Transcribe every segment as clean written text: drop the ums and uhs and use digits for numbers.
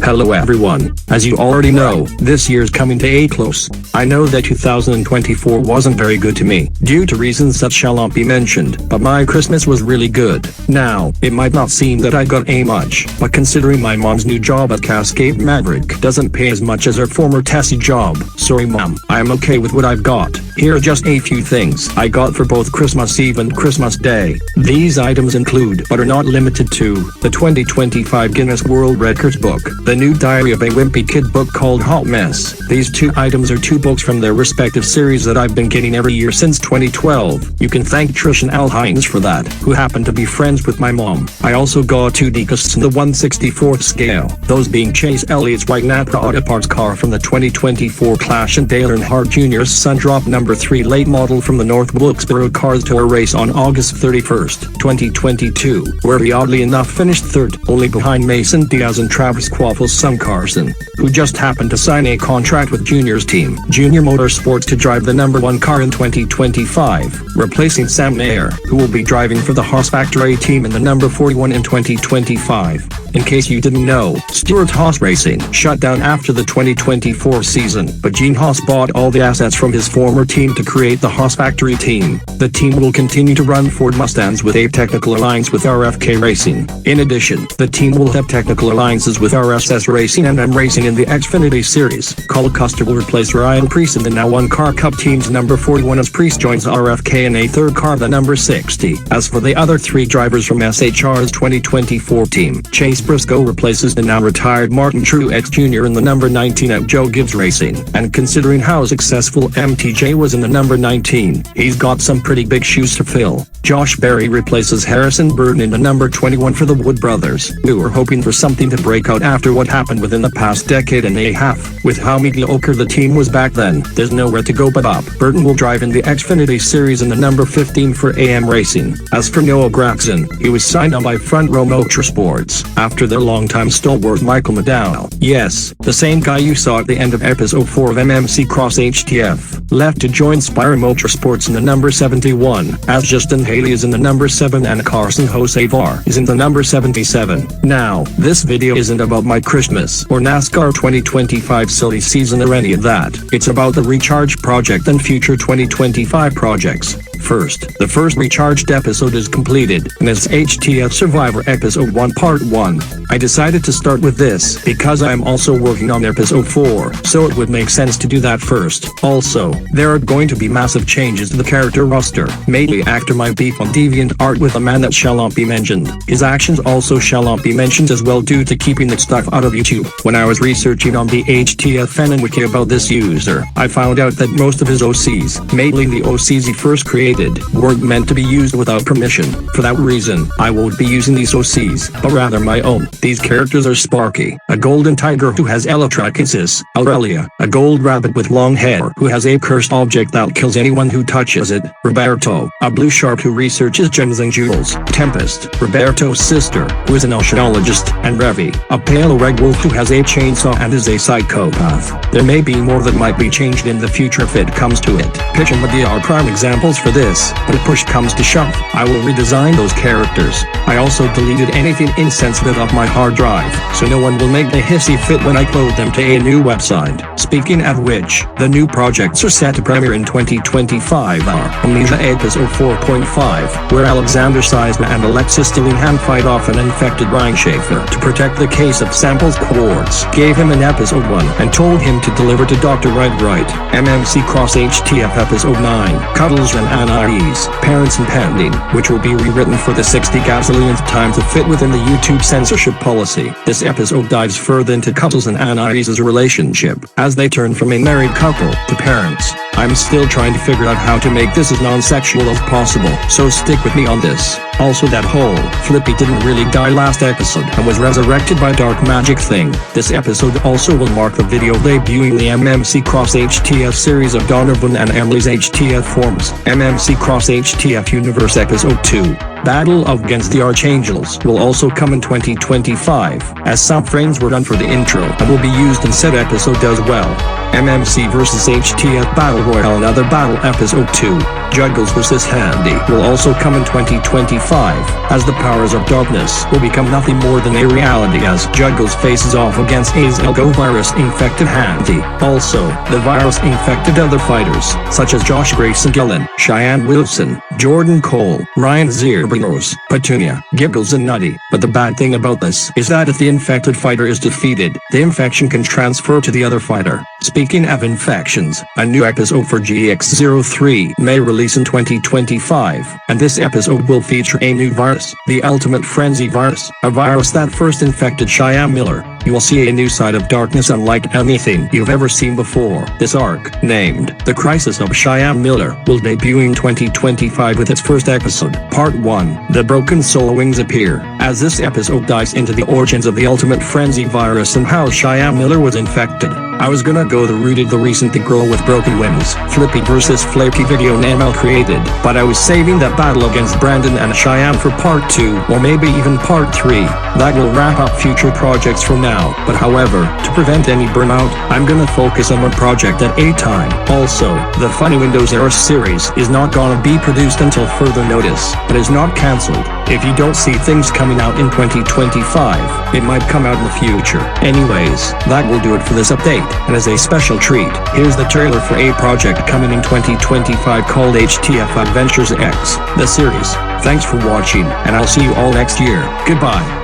Hello everyone, as you already know, this year's coming to a close. I know that 2024 wasn't very good to me, due to reasons that shall not be mentioned, but my Christmas was really good. Now, it might not seem that I got a much, but considering my mom's new job at Cascade Maverick doesn't pay as much as her former Tessie job, sorry mom, I am okay with what I've got. Here are just a few things I got for both Christmas Eve and Christmas Day. These items include, but are not limited to, the 2025 Guinness World Records book, the new Diary of a Wimpy Kid book called Hot Mess. These two items are two books from their respective series that I've been getting every year since 2012. You can thank Trish and Al Hines for that, who happen to be friends with my mom. I also got two decasts in the 1/64th scale, those being Chase Elliott's white Napa Auto Parts car from the 2024 Clash and Dale Earnhardt Jr.'s Sundrop No. 3 late model from the North Wilkesboro Cars Tour race on August 31st, 2022, where he oddly enough finished third, only behind Mason Diaz and Travis Quaffle's son Carson, who just happened to sign a contract with Junior's team, Junior Motorsports, to drive the number 1 car in 2025, replacing Sam Mayer, who will be driving for the Haas Factory team in the number 41 in 2025. In case you didn't know, Stewart Haas Racing shut down after the 2024 season, but Gene Haas bought all the assets from his former team to create the Haas Factory team. The team will continue to run Ford Mustangs with a technical alliance with RFK Racing. In addition, the team will have technical alliances with RSS Racing and M Racing in the Xfinity Series. Cole Custer will replace Ryan Preece in the now One Car Cup team's number 41 as Preece joins RFK in a third car, the number 60. As for the other three drivers from SHR's 2024 team, Chase Briscoe replaces the now retired Martin Truex Jr. in the number 19 at Joe Gibbs Racing, and considering how successful MTJ was in the number 19, he's got some pretty big shoes to fill. Josh Berry replaces Harrison Burton in the number 21 for the Wood brothers, who were hoping for something to break out after what happened within the past decade and a half. With how mediocre the team was back then, there's nowhere to go but up. Burton will drive in the Xfinity Series in the number 15 for AM Racing. As for Noah Gragson, he was signed on by Front Row Motorsports after their longtime stalwart Michael McDowell, yes, the same guy you saw at the end of episode 4 of MMC Cross HTF, left to join Spire Motorsports in the number 71, as Justin Haley is in the number 7 and Carson Hocevar is in the number 77. Now, this video isn't about my Christmas or NASCAR 2025 silly season or any of that. It's about the Recharge project and future 2025 projects. First, the first Recharged episode is completed, and it's HTF Survivor Episode 1 Part 1. I decided to start with this because I am also working on Episode 4, so it would make sense to do that first. Also, there are going to be massive changes to the character roster, mainly after my beef on DeviantArt with a man that shall not be mentioned. His actions also shall not be mentioned as well due to keeping that stuff out of YouTube. When I was researching on the HTF fan wiki about this user, I found out that most of his OCs, mainly the OCs he first created, weren't meant to be used without permission. For that reason, I won't be using these OCs, but rather my own. These characters are Sparky, a golden tiger who has electrokinesis, Aurelia, a gold rabbit with long hair who has a cursed object that kills anyone who touches it, Roberto, a blue shark who researches gems and jewels, Tempest, Roberto's sister, who is an oceanologist, and Revy, a pale red wolf who has a chainsaw and is a psychopath. There may be more that might be changed in the future if it comes to it. Pitch and Medea are prime examples for this, but if push comes to shove, I will redesign those characters. I also deleted anything insensitive off my hard drive, so no one will make the hissy fit when I upload them to a new website. Speaking of which, the new projects are set to premiere in 2025 are Amnesia Episode 4.5, where Alexander Seisma and Alexis Dillingham fight off an infected Ryan Schaefer to protect the case of Samples Quartz, gave him an Episode 1 and told him to deliver to Dr. Right. MMC Cross HTF Episode 9, Cuddles and Anais, Parents and Pending, which will be rewritten for the 60 gasolionth time to fit within the YouTube censorship policy. This episode dives further into Cuddles and Anais' relationship, as they turn from a married couple to parents. I'm still trying to figure out how to make this as non-sexual as possible, so stick with me on this. Also, that whole Flippy didn't really die last episode and was resurrected by dark magic thing. This episode also will mark the video debuting the MMC Cross HTF series of Donovan and Emily's HTF forms. MMC Cross HTF Universe Episode 2, Battle Against the Archangels, will also come in 2025, as some frames were done for the intro and will be used in said episode as well. MMC vs HTF Battle Royale, another battle Episode 2. Juggles vs. Handy will also come in 2025, as the powers of darkness will become nothing more than a reality as Juggles faces off against a Zelgo virus-infected Handy. Also, the virus infected other fighters, such as Josh Grayson Gillen, Cheyenne Wilson, Jordan Cole, Ryan Zerbrinos, Petunia, Giggles and Nutty. But the bad thing about this is that if the infected fighter is defeated, the infection can transfer to the other fighter. Speaking of infections, a new episode for GX03 may release in 2025, and this episode will feature a new virus, the Ultimate Frenzy virus, a virus that first infected Cheyenne Miller. You will see a new side of darkness unlike anything you've ever seen before. This arc, named The Crisis of Cheyenne Miller, will debut in 2025 with its first episode, Part 1, The Broken Soul Wings Appear, as this episode dives into the origins of the Ultimate Frenzy virus and how Cheyenne Miller was infected. I was gonna go the route of the recent The Girl with Broken Wings, Flippy vs. Flaky video ML created, but I was saving that battle against Brandon and Cheyenne for Part 2, or maybe even Part 3. That will wrap up future projects for now, but however, to prevent any burnout, I'm gonna focus on one project at a time. Also, the Funny Windows Era series is not gonna be produced until further notice, but is not cancelled. If you don't see things coming out in 2025, it might come out in the future. Anyways, that will do it for this update. And as a special treat, here's the trailer for a project coming in 2025 called HTF Adventures X, the series. Thanks for watching, and I'll see you all next year. Goodbye.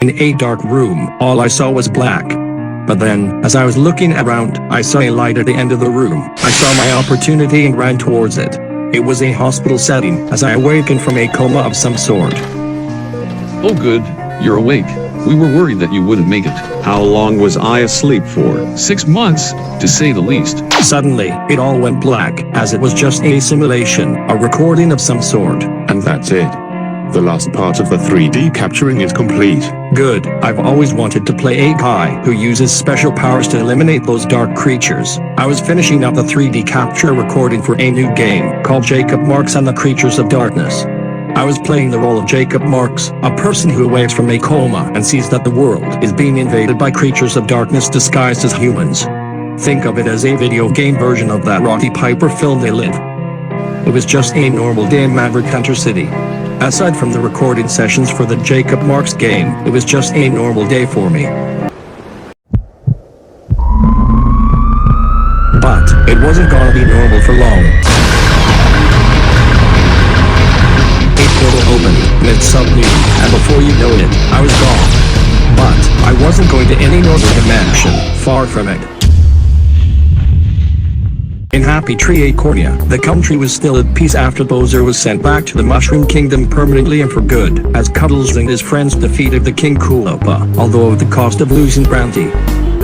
In a dark room, all I saw was black. But then, as I was looking around, I saw a light at the end of the room. I saw my opportunity and ran towards it. It was a hospital setting, as I awakened from a coma of some sort. Oh good, you're awake. We were worried that you wouldn't make it. How long was I asleep for? 6 months, to say the least. Suddenly, it all went black, as it was just a simulation, a recording of some sort. And that's it. The last part of the 3D capturing is complete. Good. I've always wanted to play a guy who uses special powers to eliminate those dark creatures. I was finishing up the 3D capture recording for a new game called Jacob Marks and the Creatures of Darkness. I was playing the role of Jacob Marks, a person who awakes from a coma and sees that the world is being invaded by creatures of darkness disguised as humans. Think of it as a video game version of that Roddy Piper film They Live. It was just a normal day in Maverick Hunter City. Aside from the recording sessions for the Jacob Marks game, it was just a normal day for me. But it wasn't gonna be normal for long. A portal opened, and it sucked me, and before you know it, I was gone. But I wasn't going to any normal dimension, far from it. In Happy Tree Acornia, the country was still at peace after Bowser was sent back to the Mushroom Kingdom permanently and for good, as Cuddles and his friends defeated the King Koopa, although at the cost of losing Brandy.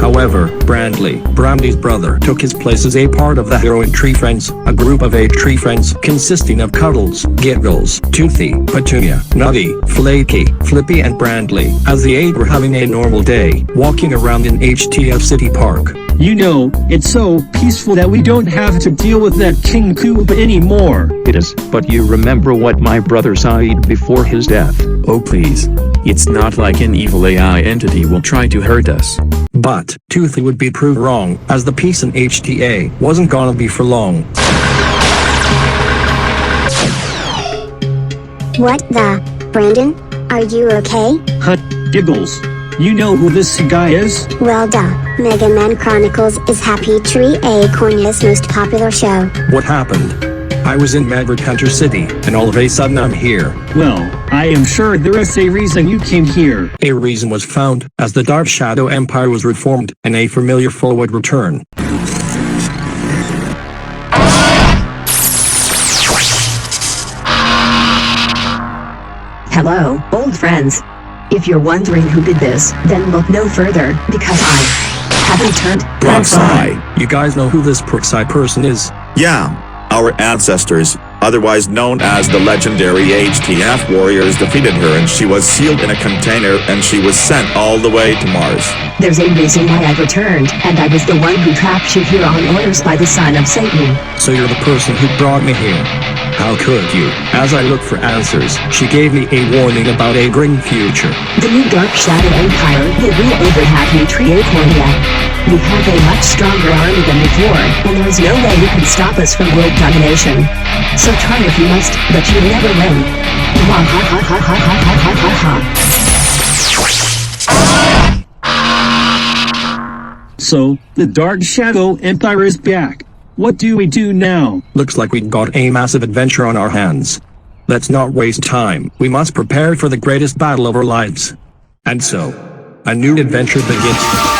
However, Brandy's brother, took his place as a part of the Heroin Tree Friends, a group of 8 tree friends consisting of Cuddles, Giggles, Toothy, Petunia, Nutty, Flaky, Flippy and Brandley, as the 8 were having a normal day, walking around in HTF City Park. You know, it's so peaceful that we don't have to deal with that King Koopa anymore. It is, but you remember what my brother said before his death. Oh please. It's not like an evil AI entity will try to hurt us. But, Toothy would be proved wrong, as the peace in HTA wasn't gonna be for long. What the? Brandon? Are you okay? Hut, Giggles. You know who this guy is? Well duh. Mega Man Chronicles is Happy Tree Acornia's most popular show. What happened? I was in Maverick Hunter City, and all of a sudden I'm here. Well, I am sure there is a reason you came here. A reason was found, as the Dark Shadow Empire was reformed, and a familiar foe would return. Hello, old friends. If you're wondering who did this, then look no further, because I have returned. Proxy. You guys know who this Proxy person is? Yeah, our ancestors, otherwise known as the legendary HTF warriors, defeated her and she was sealed in a container and she was sent all the way to Mars. There's a reason why I've returned, and I was the one who trapped you here on orders by the son of Satan. So you're the person who brought me here. How could you? As I look for answers, she gave me a warning about a grim future. The new Dark Shadow Empire will rule over Happy Tree Acornia. We have a much stronger army than before, and there is no way you can stop us from world domination. So try if you must, but you'll never win. Wah ha ha ha ha ha ha ha ha ha. So, the Dark Shadow Empire is back. What do we do now? Looks like we've got a massive adventure on our hands. Let's not waste time. We must prepare for the greatest battle of our lives. And so, a new adventure begins.